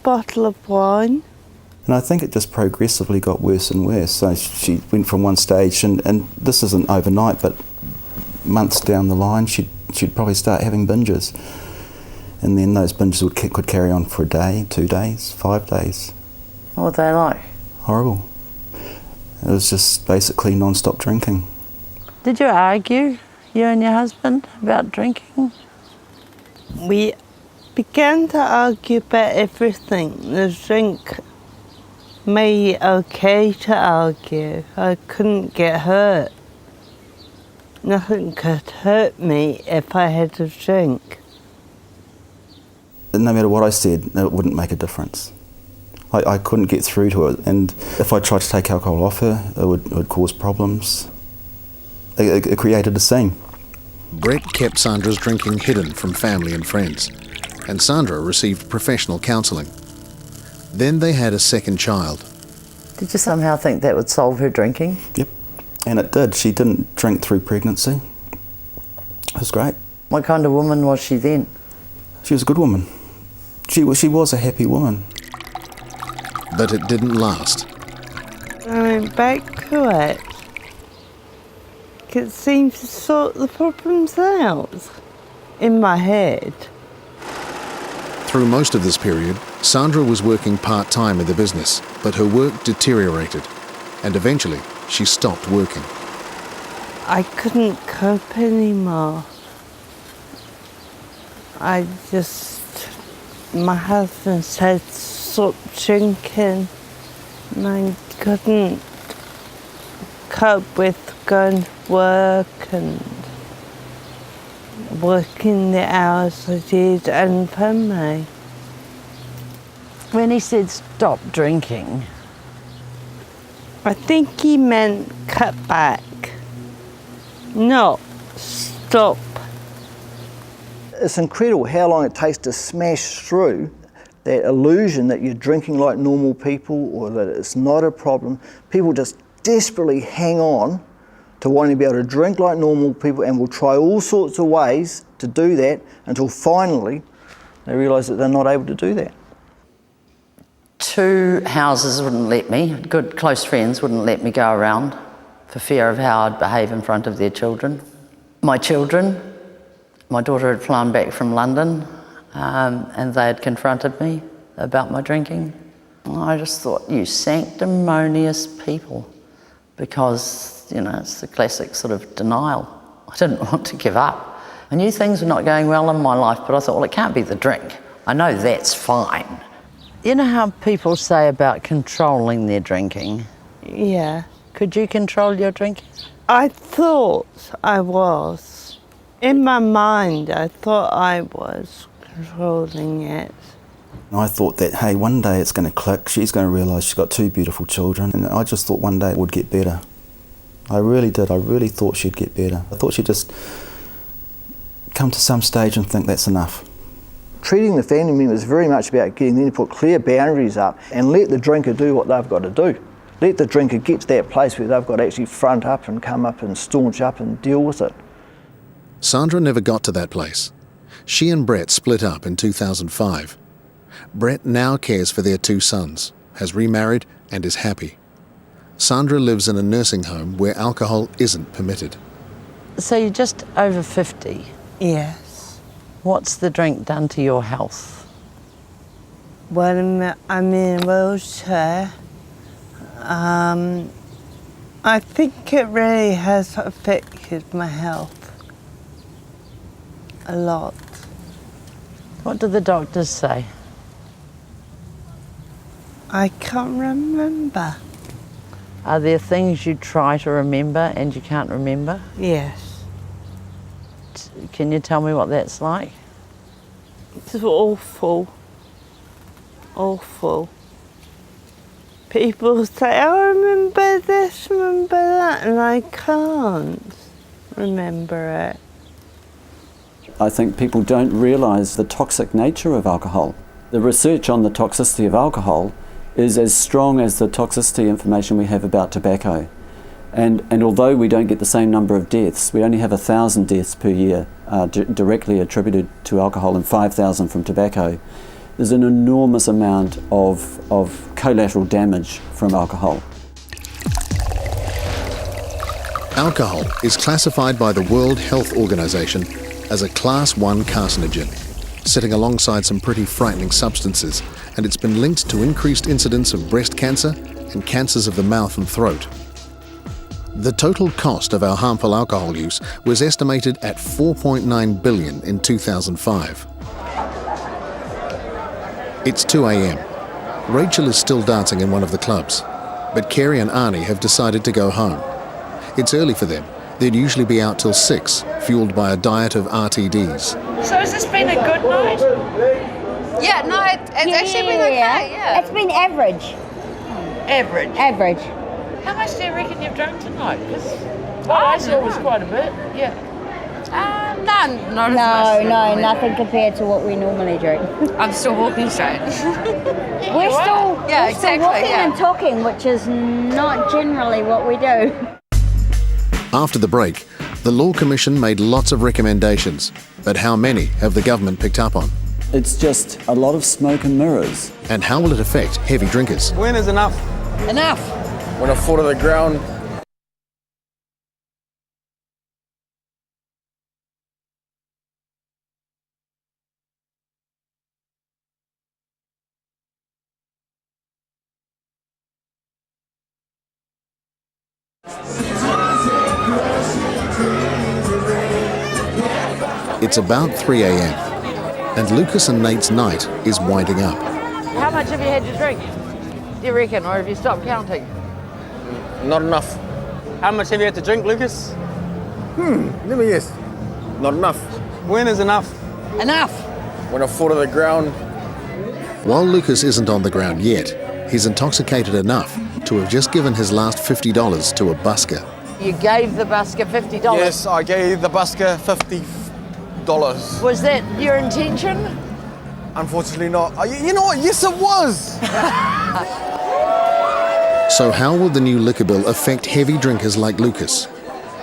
bottle of wine. And I think it just progressively got worse and worse. So she went from one stage, and this isn't overnight, but months down the line, she'd probably start having binges. And then those binges could carry on for a day, 2 days, 5 days. What were they like? Horrible. It was just basically non-stop drinking. Did you argue, you and your husband, about drinking? We began to argue about everything. The drink made it okay to argue. I couldn't get hurt. Nothing could hurt me if I had a drink. No matter what I said, it wouldn't make a difference. I couldn't get through to her, and if I tried to take alcohol off her, it would cause problems. It created a scene. Brett kept Sandra's drinking hidden from family and friends, and Sandra received professional counselling. Then they had a second child. Did you somehow think that would solve her drinking? Yep, and it did. She didn't drink through pregnancy. It was great. What kind of woman was she then? She was a good woman. She was a happy woman. But it didn't last. I went back to it. It seemed to sort the problems out in my head. Through most of this period, Sandra was working part-time in the business, but her work deteriorated, and eventually she stopped working. I couldn't cope anymore. My husband said stop drinking, and I couldn't cope with going to work and working the hours I did and family. When he said stop drinking, I think he meant cut back, not stop. It's incredible how long it takes to smash through that illusion that you're drinking like normal people or that it's not a problem. People just desperately hang on to wanting to be able to drink like normal people and will try all sorts of ways to do that until finally they realise that they're not able to do that. 2 houses wouldn't let me, good close friends wouldn't let me go around for fear of how I'd behave in front of their children. My children, my daughter had flown back from London and they had confronted me about my drinking. I just thought, you sanctimonious people, because, you know, it's the classic sort of denial. I didn't want to give up. I knew things were not going well in my life, but I thought, well, it can't be the drink. I know that's fine. You know how people say about controlling their drinking? Yeah. Could you control your drinking? I thought I was. In my mind, I thought I was controlling it. I thought that, hey, one day it's going to click, she's going to realise she's got 2 beautiful children, and I just thought one day it would get better. I really did. I really thought she'd get better. I thought she'd just come to some stage and think that's enough. Treating the family members very much about getting them to put clear boundaries up and let the drinker do what they've got to do. Let the drinker get to that place where they've got to actually front up and come up and staunch up and deal with it. Sandra never got to that place. She and Brett split up in 2005. Brett now cares for their 2 sons, has remarried and is happy. Sandra lives in a nursing home where alcohol isn't permitted. So you're just over 50. Yes. What's the drink done to your health? Well, I'm in a wheelchair. I think it really has affected my health a lot. What do the doctors say? I can't remember. Are there things you try to remember and you can't remember? Yes. Can you tell me what that's like? It's awful. Awful. People say, oh, remember this, remember that, and I can't remember it. I think people don't realise the toxic nature of alcohol. The research on the toxicity of alcohol is as strong as the toxicity information we have about tobacco. And although we don't get the same number of deaths, we only have 1,000 deaths per year directly attributed to alcohol and 5,000 from tobacco, There's an enormous amount of collateral damage from alcohol. Alcohol is classified by the World Health Organization as a Class 1 carcinogen, sitting alongside some pretty frightening substances, and it's been linked to increased incidence of breast cancer and cancers of the mouth and throat. The total cost of our harmful alcohol use was estimated at $4.9 billion in 2005. It's 2 a.m. Rachel is still dancing in one of the clubs, but Kerry and Arnie have decided to go home. It's early for them. They'd usually be out till 6, fueled by a diet of RTDs. So has this been a good night? Yeah, no, it's actually been okay, yeah. It's been average. Average. Average. How much do you reckon you've drunk tonight? Because what I saw was quite a bit, yeah. None, not as much. No, as normally. nothing compared to what we normally drink. I'm still walking straight. We're still walking yeah. and talking, which is not generally what we do. After the break, the Law Commission made lots of recommendations, but how many have the government picked up on? It's just a lot of smoke and mirrors. And how will it affect heavy drinkers? When is enough? Enough. When I fall to the ground. It's about 3 a.m. and Lucas and Nate's night is winding up. How much have you had to drink, do you reckon, or have you stopped counting? Not enough. How much have you had to drink, Lucas? Let me guess. Not enough. When is enough? Enough. When I fall to the ground. While Lucas isn't on the ground yet, he's intoxicated enough to have just given his last $50 to a busker. You gave the busker $50? Yes, I gave the busker $50. Was that your intention? Unfortunately not. You know what? Yes, it was. So how will the new liquor bill affect heavy drinkers like Lucas?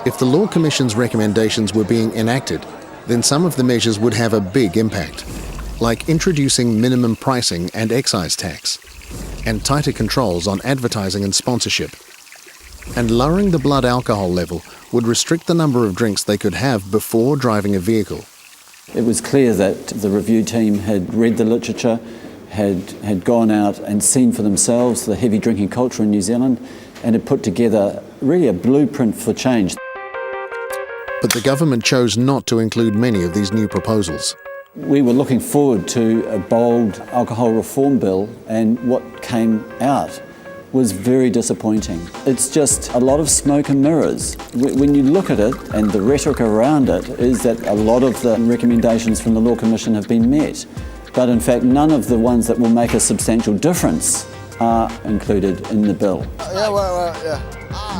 If the Law Commission's recommendations were being enacted, then some of the measures would have a big impact, like introducing minimum pricing and excise tax, and tighter controls on advertising and sponsorship. And lowering the blood alcohol level would restrict the number of drinks they could have before driving a vehicle. It was clear that the review team had read the literature, had gone out and seen for themselves the heavy drinking culture in New Zealand, and had put together really a blueprint for change. But the government chose not to include many of these new proposals. We were looking forward to a bold alcohol reform bill, and what came out was very disappointing. It's just a lot of smoke and mirrors. When you look at it, and the rhetoric around it is that a lot of the recommendations from the Law Commission have been met, but in fact none of the ones that will make a substantial difference are included in the bill.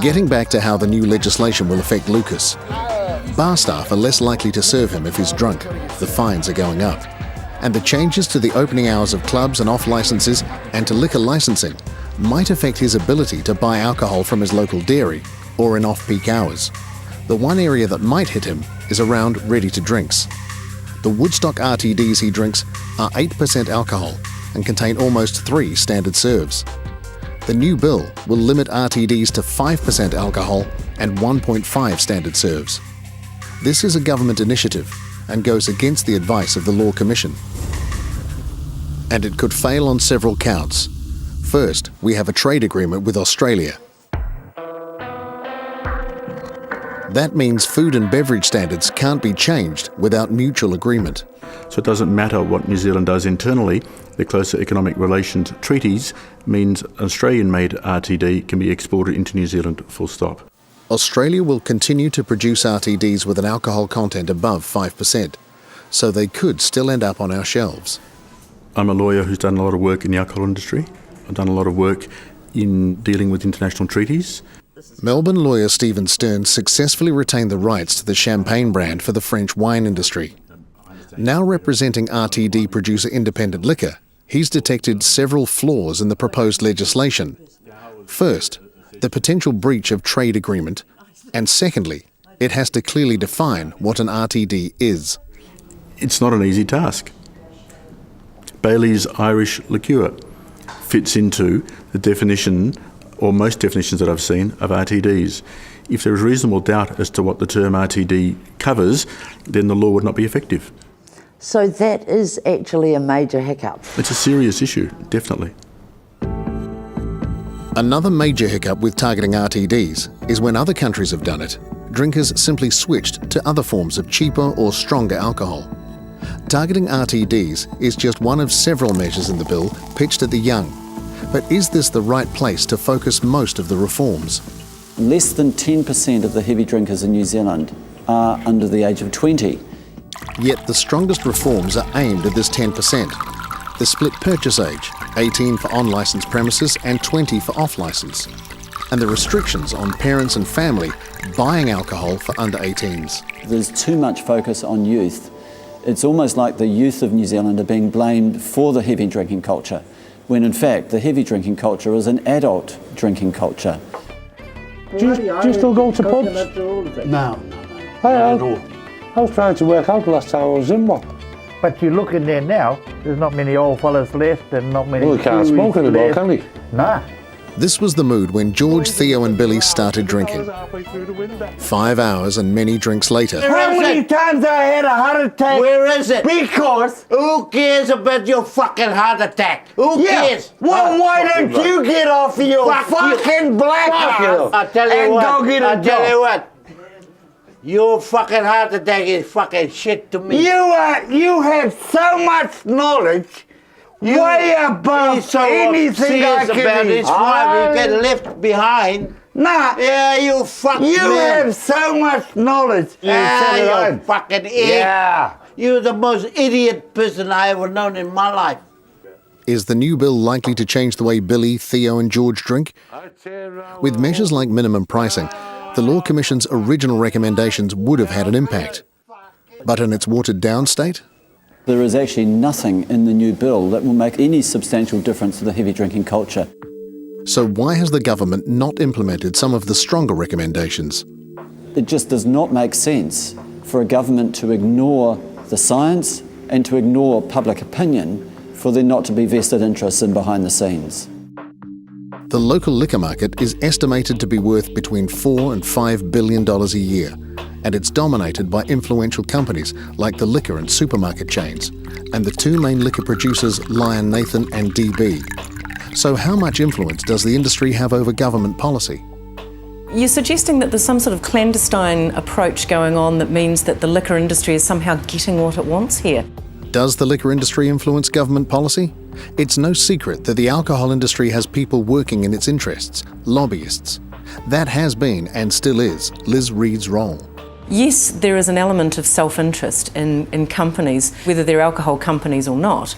Getting back to how the new legislation will affect Lucas, bar staff are less likely to serve him if he's drunk. The fines are going up. And the changes to the opening hours of clubs and off licences and to liquor licensing might affect his ability to buy alcohol from his local dairy or in off-peak hours. The one area that might hit him is around ready-to-drinks. The Woodstock RTDs he drinks are 8% alcohol and contain almost 3 standard serves. The new bill will limit RTDs to 5% alcohol and 1.5 standard serves. This is a government initiative and goes against the advice of the Law Commission. And it could fail on several counts. First, we have a trade agreement with Australia. That means food and beverage standards can't be changed without mutual agreement. So it doesn't matter what New Zealand does internally, the closer economic relations treaties means Australian-made RTD can be exported into New Zealand, full stop. Australia will continue to produce RTDs with an alcohol content above 5%, so they could still end up on our shelves. I'm a lawyer who's done a lot of work in the alcohol industry. I've done a lot of work in dealing with international treaties. Melbourne lawyer Stephen Stern successfully retained the rights to the champagne brand for the French wine industry. Now representing RTD producer Independent Liquor, he's detected several flaws in the proposed legislation. First, the potential breach of trade agreement, and secondly, it has to clearly define what an RTD is. It's not an easy task. Bailey's Irish liqueur fits into the definition, or most definitions that I've seen, of RTDs. If there is reasonable doubt as to what the term RTD covers, then the law would not be effective. So that is actually a major hiccup. It's a serious issue, definitely. Another major hiccup with targeting RTDs is when other countries have done it, drinkers simply switched to other forms of cheaper or stronger alcohol. Targeting RTDs is just one of several measures in the bill pitched at the young. But is this the right place to focus most of the reforms? Less than 10% of the heavy drinkers in New Zealand are under the age of 20. Yet the strongest reforms are aimed at this 10%. The split purchase age, 18 for on-licence premises and 20 for off-licence. And the restrictions on parents and family buying alcohol for under 18s. There's too much focus on youth. It's almost like the youth of New Zealand are being blamed for the heavy drinking culture, when in fact the heavy drinking culture is an adult drinking culture. Do you still go to pubs? No. I was trying to work out last time I was in one. But you look in there now, there's not many old fellas left and not many... Well, he can't smoke anymore, left. can he? Nah. This was the mood when George, Theo and Billy started drinking. 5 hours and many drinks later. How many times I had a heart attack? Where is it? Because... Who cares about your fucking heart attack? Who cares? Well, why don't you get off of your fucking black ass I'll tell you and what. go get a I'll tell job? you what. Your fucking heart attack is fucking shit to me. You have so much knowledge, way above anything I can about read. it's why we get left behind. Nah. Yeah, you fucking You man. have so much knowledge. You fucking idiot. Yeah. You're the most idiot person I ever known in my life. Is the new bill likely to change the way Billy, Theo and George drink? With measures like minimum pricing, the Law Commission's original recommendations would have had an impact. But in its watered-down state? There is actually nothing in the new bill that will make any substantial difference to the heavy drinking culture. So why has the government not implemented some of the stronger recommendations? It just does not make sense for a government to ignore the science and to ignore public opinion for there not to be vested interests in behind the scenes. The local liquor market is estimated to be worth between $4 and $5 billion a year, and it's dominated by influential companies like the liquor and supermarket chains, and the two main liquor producers, Lion Nathan and DB. So how much influence does the industry have over government policy? You're suggesting that there's some sort of clandestine approach going on that means that the liquor industry is somehow getting what it wants here. Does the liquor industry influence government policy? It's no secret that the alcohol industry has people working in its interests, lobbyists. That has been, and still is, Liz Reed's role. Yes, there is an element of self-interest in companies, whether they're alcohol companies or not,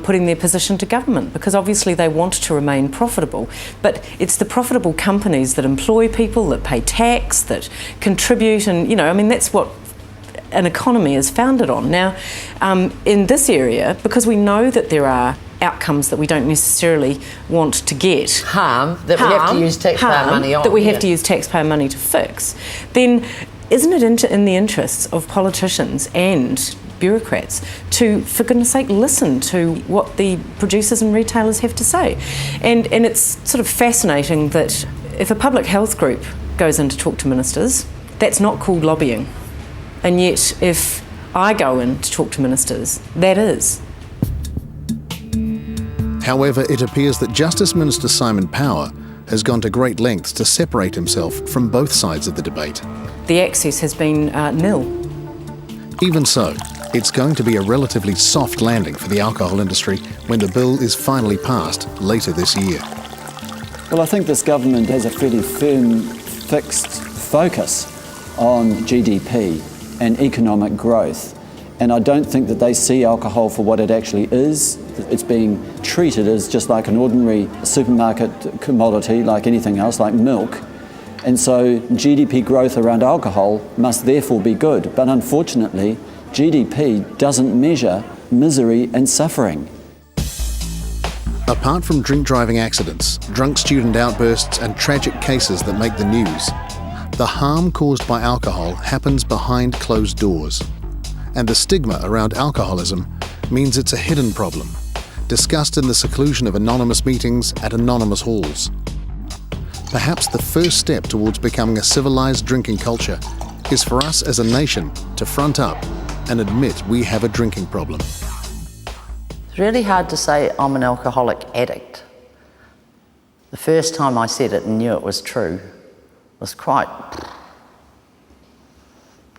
putting their position to government, because obviously they want to remain profitable. But it's the profitable companies that employ people, that pay tax, that contribute, and, you know, I mean, that's what an economy is founded on. Now, in this area, because we know that there are outcomes that we don't necessarily want to get. Harm that we have to use taxpayer money on. That we have to use taxpayer money to fix. Then isn't it in the interests of politicians and bureaucrats to, for goodness sake, listen to what the producers and retailers have to say? And it's sort of fascinating that if a public health group goes in to talk to ministers, that's not called lobbying. And yet, if I go in to talk to ministers, that is. However, it appears that Justice Minister Simon Power has gone to great lengths to separate himself from both sides of the debate. The access has been nil. Even so, it's going to be a relatively soft landing for the alcohol industry when the bill is finally passed later this year. Well, I think this government has a fairly firm, fixed focus on GDP and economic growth. And I don't think that they see alcohol for what it actually is. It's being treated as just like an ordinary supermarket commodity, like anything else, like milk. And so GDP growth around alcohol must therefore be good. But unfortunately, GDP doesn't measure misery and suffering. Apart from drink driving accidents, drunk student outbursts and tragic cases that make the news, the harm caused by alcohol happens behind closed doors. And the stigma around alcoholism means it's a hidden problem, discussed in the seclusion of anonymous meetings at anonymous halls. Perhaps the first step towards becoming a civilised drinking culture is for us as a nation to front up and admit we have a drinking problem. It's really hard to say I'm an alcoholic addict. The first time I said it and knew it was true was quite, I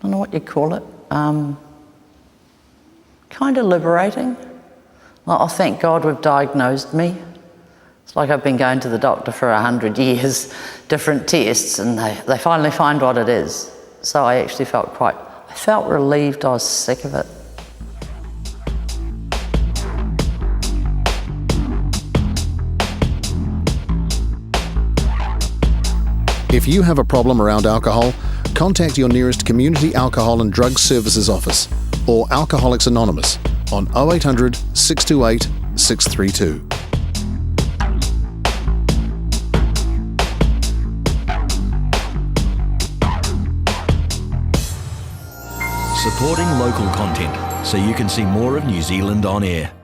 don't know what you'd call it, kind of liberating. Well, oh, thank God we've diagnosed me. It's like I've been going to the doctor for 100 years, different tests, and they finally find what it is. So I actually felt relieved. I was sick of it. If you have a problem around alcohol, contact your nearest Community Alcohol and Drug Services office or Alcoholics Anonymous on 0800 628 632. Supporting local content so you can see more of New Zealand on air.